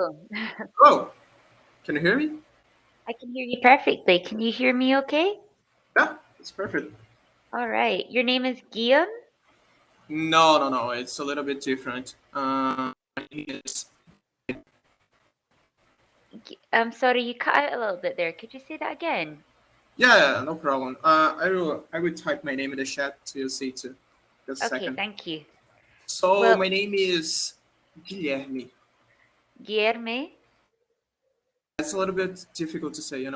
Hello. Hello, can you hear me? I can hear you perfectly. Can you hear me okay? Yeah, it's perfect. All right. Your name is Guillaume? No, it's a little bit different. It's, I'm sorry, you cut out a little bit there. Could you say that again? yeah, no problem. I will type my name in the chat to see too. Just a Okay, second. thank you. So Well, my name is Guilherme. Guilherme. It's a little bit difficult to say.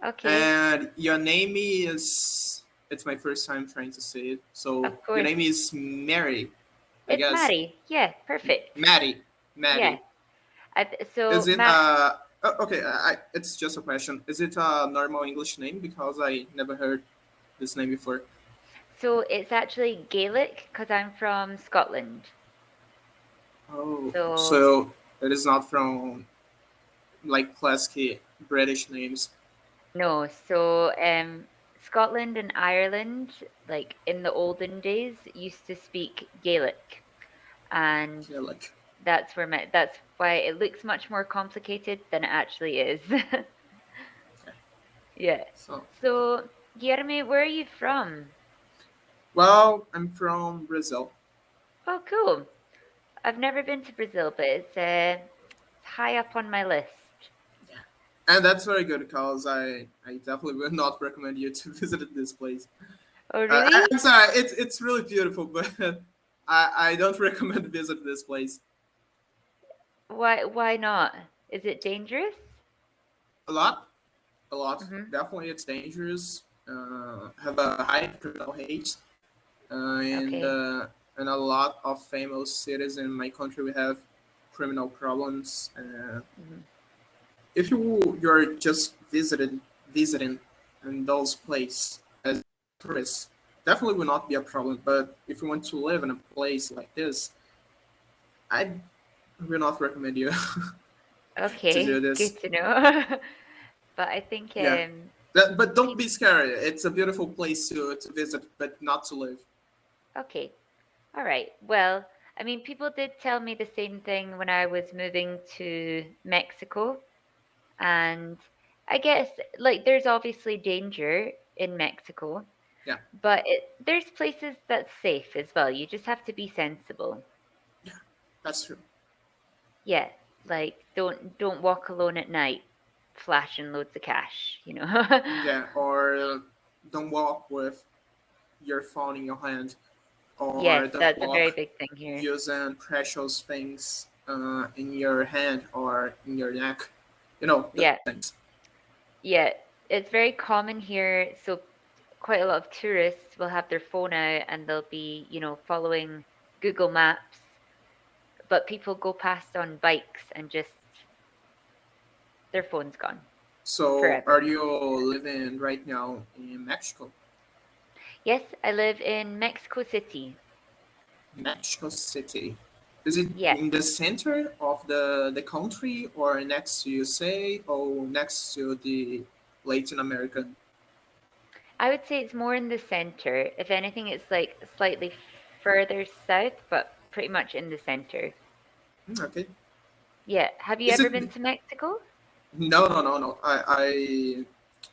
Okay, And your name is. It's my first time trying to say it. So of your course. name is Mary, I It's guess. Maddie. Yeah, perfect. Maddie. Yeah. Maddie. So, Is it Matt, okay? It's just a question. Is it a normal English name? Because I never heard this name before. so it's actually Gaelic because I'm from Scotland. Oh, So, so it is not from like classic British names. no, so Scotland and Ireland, like in the olden days, used to speak Gaelic. And Yeah, like that's why it looks much more complicated than it actually is. okay. Yeah. So, So, Guilherme, where are you from? well, I'm from Brazil. Oh, cool. I've never been to Brazil, but it's high up on my list. And that's very good because I definitely would not recommend you to visit this place. Oh, really? I'm sorry, it's really beautiful, but I don't recommend visit this place. Why not? Is it dangerous? A lot, a lot. Mm-hmm. Definitely, it's dangerous. Have a high criminal rate, and Okay. in a lot of famous cities in my country, we have criminal problems. Mm-hmm. If you're just visiting in those places as tourists, definitely will not be a problem. But if you want to live in a place like this, I will not recommend you to do Okay, this. good to know. But I think Yeah. But don't people be scared. It's a beautiful place to visit, but not to live. okay. All right. Well, I mean, people did tell me the same thing when I was moving to Mexico. And I guess, like, there's obviously danger in Mexico, Yeah, but there's places that's safe as well. You just have to be sensible. yeah, that's true. Yeah. Like, don't walk alone at night, flashing loads of cash, you know? Yeah, or don't walk with your phone in your hand, Yes, or don't that's a very walk big thing here. using precious things in your hand or in your neck. Those Yeah. things. Yeah. It's very common here. So quite a lot of tourists will have their phone out and they'll be, following Google Maps, but people go past on bikes and just their phone's gone So, forever. are you living right now in Mexico? Yes, I live in Mexico City. Mexico City. Is it Yeah, in the center of the country or next to USA or next to the Latin America? I would say it's more in the center. If anything, it's like slightly further south, but pretty much in the center. Okay. Yeah. Have you Is ever it been to Mexico? no. I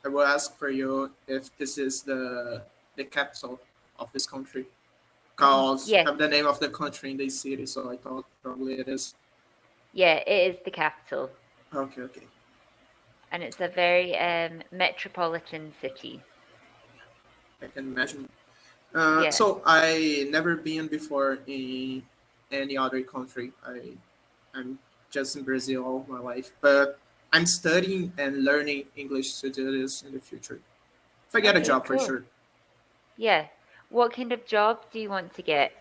will ask for you if this is the capital of this country. Cause Yes. have the name of the country in the city, so I thought probably it is. Yeah, it is the capital, Okay. and it's a very metropolitan city. I can imagine. Yeah. So I never been before in any other country. I'm just in Brazil all my life, but I'm studying and learning English to do this in the future. If I get a Okay, job for cool. sure. Yeah. What kind of job do you want to get?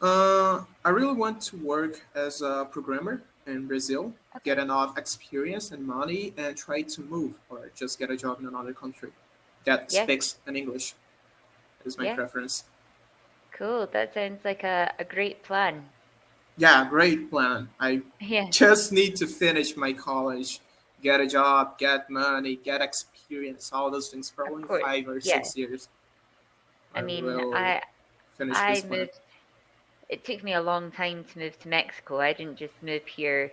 I really want to work as a programmer in Brazil, Okay. get enough experience and money, and try to move or just get a job in another country that Yeah. speaks in English. Is my Yeah. preference. Cool. That sounds like a great plan. Yeah, great plan. I Yeah, just need to finish my college, get a job, get money, get experience, all those things. of Probably in course. 5 or 6 Yeah. years, I I mean, will I finish I this plan. moved it took me a long time to move to Mexico. I didn't just move here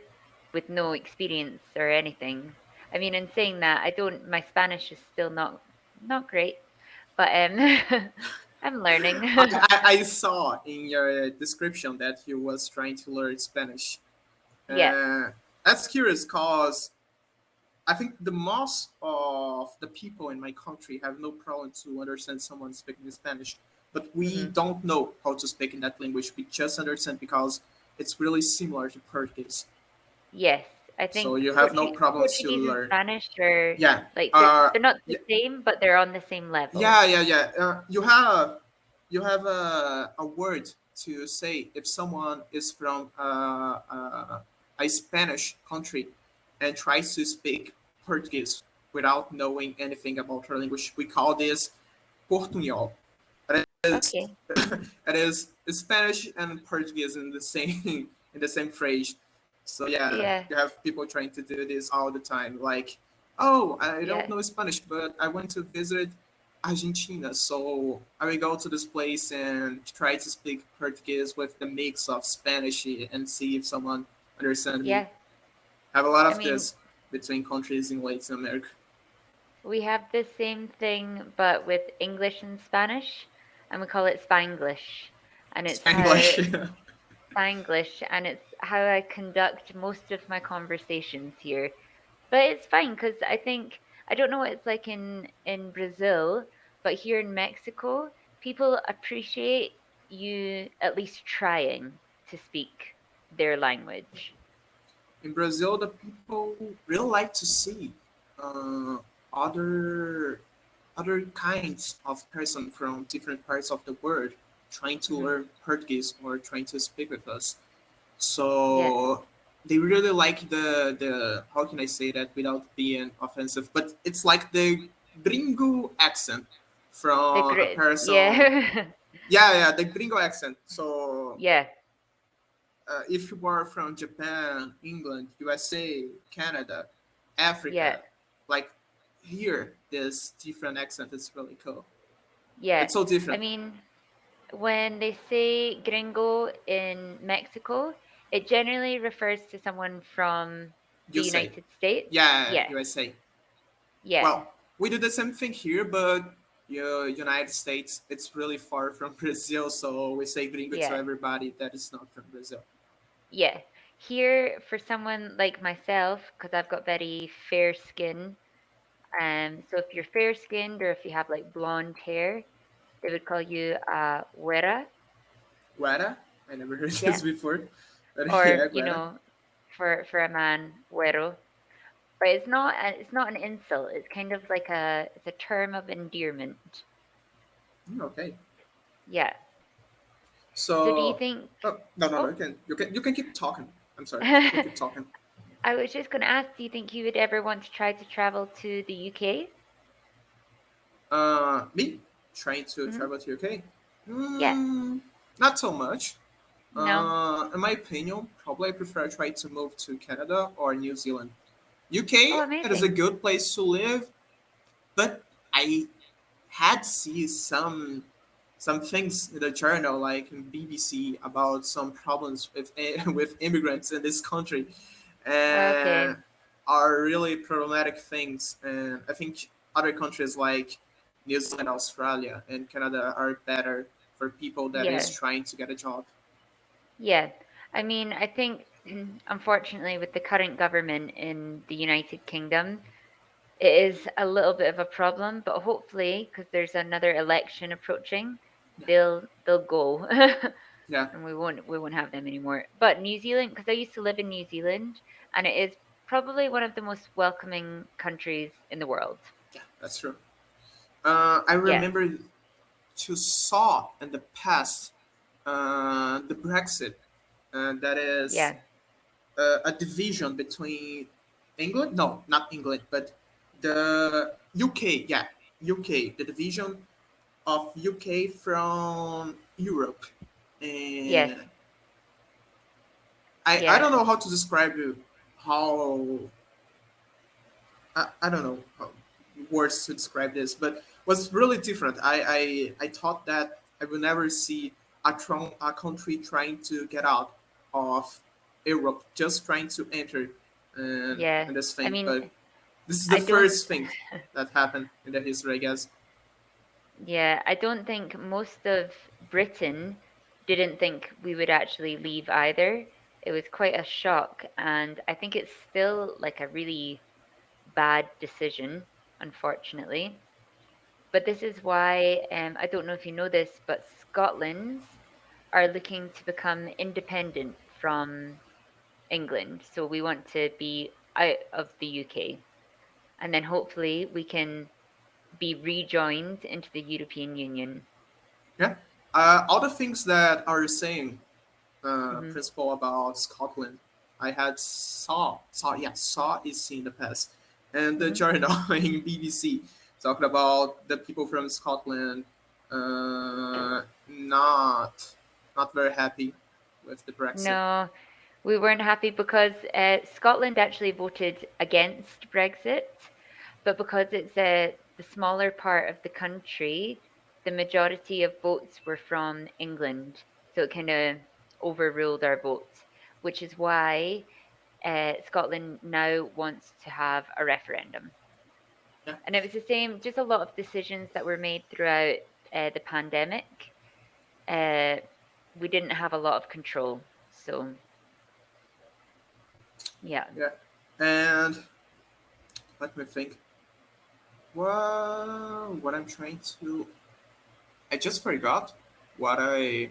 with no experience or anything. I mean, in saying that, I don't. My Spanish is still not great, but I'm learning. I saw in your description that you was trying to learn Spanish. Yeah. Uh, that's curious because I think the most of the people in my country have no problem to understand someone speaking Spanish, but we Hmm. don't know how to speak in that language. We just understand because it's really similar to Portuguese. Yes, I So think you have no problems to Portuguese and learn. Spanish are Yeah. like Uh, they're not the yeah, same, but they're on the same level. yeah. You have a word to say if someone is from a Spanish country and tries to speak Portuguese without knowing anything about her language. We call this portunhol. It is Okay. it is Spanish and Portuguese in the same in the same phrase. So yeah, Yeah. you have people trying to do this all the time. Like, oh, I don't Yeah. know Spanish, but I went to visit Argentina, so I will go to this place and try to speak Portuguese with the mix of Spanish and see if someone understands me. Yeah. I have a lot I of mean, this between countries in Latin America. we have the same thing, but with English and Spanish, and we call it Spanglish. And it's how Spanglish. Spanglish, and it's how I conduct most of my conversations here. But it's fine because I think I don't know what it's like in Brazil, but here in Mexico, people appreciate you at least trying to speak their language. In Brazil, the people really like to see uh, other other kinds of person from different parts of the world trying to Hmm. learn Portuguese or trying to speak with us. Yeah, So they really like the how can I say that without being offensive, but it's like the gringo accent the from a grit. person. Yeah, Yeah, the gringo accent. So yeah, if you are from Japan, England, USA, Canada, yeah, Africa, like here, this different accent is really cool. yeah. It's so I different. mean, when they say gringo in Mexico, it generally refers to someone from the You say, United States. yeah, Yeah, USA. yeah, Well, we do the same thing here, but United States, it's really far from Brazil, so we say gringo to yeah. everybody that is not from Brazil. Yeah. Here, for someone like myself, because I've got very fair skin, so if you're fair skinned or if you have like blonde hair, they would call you güera. Guara, I never heard Yeah. this before, but Or, yeah, Guara. for a man, güero. But it's not an insult. It's kind of like it's a term of endearment. Okay. Yeah. So do you So, think, oh, no, oh, you can keep talking. I'm sorry, you can I keep talking. was just going to ask, do you think you would ever want to try to travel to the UK? Me trying to Hmm. travel to UK. Yeah. Not so much. No. In my opinion, probably I prefer try to move to Canada or New Zealand. Oh, UK, it is a amazing. good place to live, but I had seen some things in the journal, like in BBC, about some problems with with immigrants in this country, and Okay. are really problematic things. And I think other countries like New Zealand, Australia, and Canada are better for people that is Yeah. trying to get a job. Yeah. I mean, I think unfortunately with the current government in the United Kingdom, it is a little bit of a problem, but hopefully because there's another election approaching, Yeah, they'll go. yeah, And we won't have them anymore. But New Zealand, because I used to live in New Zealand, and it is probably one of the most welcoming countries in the world. yeah, that's true. I Yeah. remember to saw in the past the Brexit, that is Yeah. a division between England. No, not England, but the UK. Yeah, UK. The division of UK from Europe, Yes. and I Yeah. don't know how to describe it. How I don't know how, words to describe this, but was really different. I thought that I would never see a country trying to get out of Europe, just trying to enter. Yeah. and this I thing. mean, But this is the I don't, first thing that happened in the history, I guess. yeah, I don't think most of Britain didn't think we would actually leave either. It was quite a shock, and I think it's still like a really bad decision, unfortunately. But this is why, I don't know if you know this, but Scotland's are looking to become independent from England. So we want to be out of the UK. And then hopefully we can be rejoined into the European Union. Yeah. All the things that are saying, Hmm. principle about Scotland, I had saw is in the past, and the Hmm. journal in BBC talking about the people from Scotland, not very happy with the Brexit. No, we weren't happy because Scotland actually voted against Brexit, but because it's the smaller part of the country, the majority of votes were from England. So it kind of overruled our votes, which is why Scotland now wants to have a referendum. Yeah, And it was the same, just a lot of decisions that were made throughout the pandemic. Uh, we didn't have a lot of control. So, yeah. yeah, and let me think. Well, what I'm trying to I just forgot what I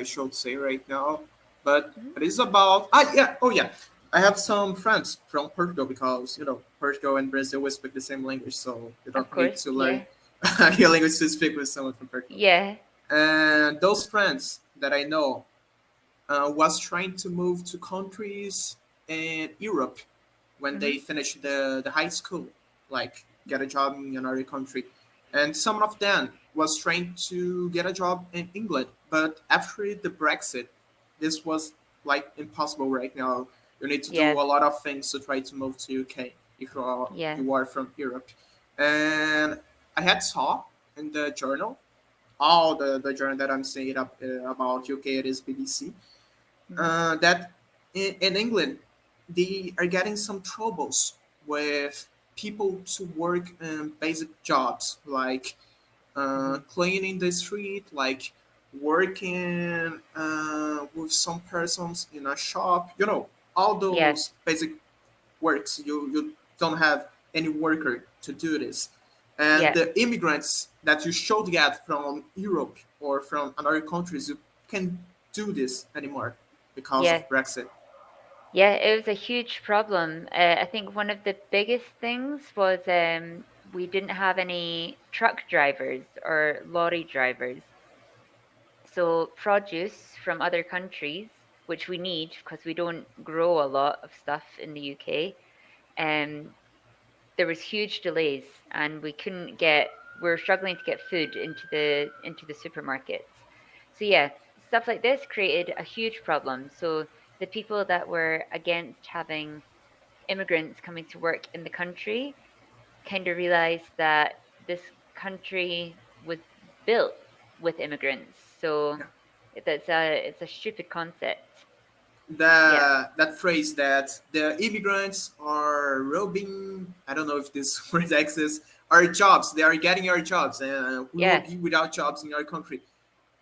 should say right now, but Mhm. it is about yeah, oh yeah. I have some friends from Portugal because Portugal and Brazil we speak the same language, so you Of don't need course. to learn Yeah. a new language to speak with someone from Portugal. Yeah. And those friends that I know was trying to move to countries in Europe when they Hmm. finish the high school, like get a job in another country. And some of them was trying to get a job in England, but after the Brexit, this was like impossible right now. You need to do Yeah. a lot of things to try to move to UK if Yeah. you are from Europe. And I had saw in the journal, all the journal that I'm saying up about UK, it is BBC, Hmm. that in England they are getting some troubles with people to work in basic jobs like Hmm. cleaning the street, like working with some persons in a shop. All Yeah. those basic works. You don't have any worker to do this, and Yeah. the immigrants that you should get from Europe or from other countries, you can do this anymore because Yeah. of Brexit. Yeah. It was a huge problem. I think one of the biggest things was we didn't have any truck drivers or lorry drivers. So produce from other countries, which we need because we don't grow a lot of stuff in the UK, um, there was huge delays and we're struggling to get food into the supermarkets. So yeah, stuff like this created a huge problem. So the people that were against having immigrants coming to work in the country kind of realized that this country was built with immigrants. So Yeah. it's a stupid concept. Yeah. That phrase that the immigrants are robbing, I don't know if this word exists, our jobs. They are getting our jobs, and we will Yeah. be without jobs in our country.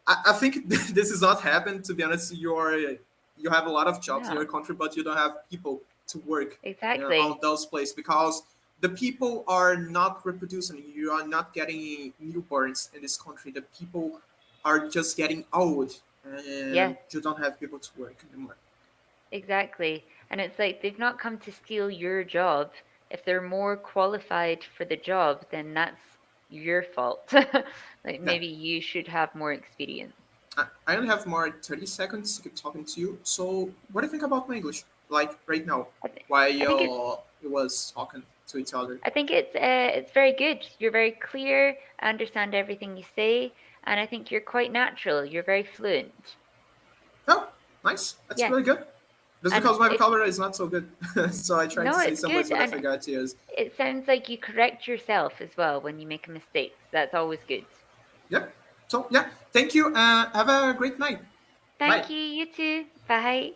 I think this is not happened. To be honest, you have a lot of jobs in your No. country, but you don't have people to work on Exactly. those places because the people are not reproducing. You are not getting newborns in this country. The people are just getting old, Yeah. and you don't have people to work anymore. Exactly. And it's like they've not come to steal your job. If they're more qualified for the job, then that's your fault. Like Yeah, maybe you should have more experience. I only have more 30 seconds to keep talking to you. So, what do you think about my English? Like right now, I, th- while I think you was talking to each other. it's very good. You're very clear. I understand everything you say, and I think you're quite natural. You're very fluent. Oh, nice. That's Yeah. really good. Just And because my if vocabulary is not so good, so I tried no, to say it's some words, good, but I and forgot to use. it sounds like you correct yourself as well when you make a mistake. That's always good. Yeah. So yeah, thank you. Have a great night. Bye. Thank you. You too. Bye.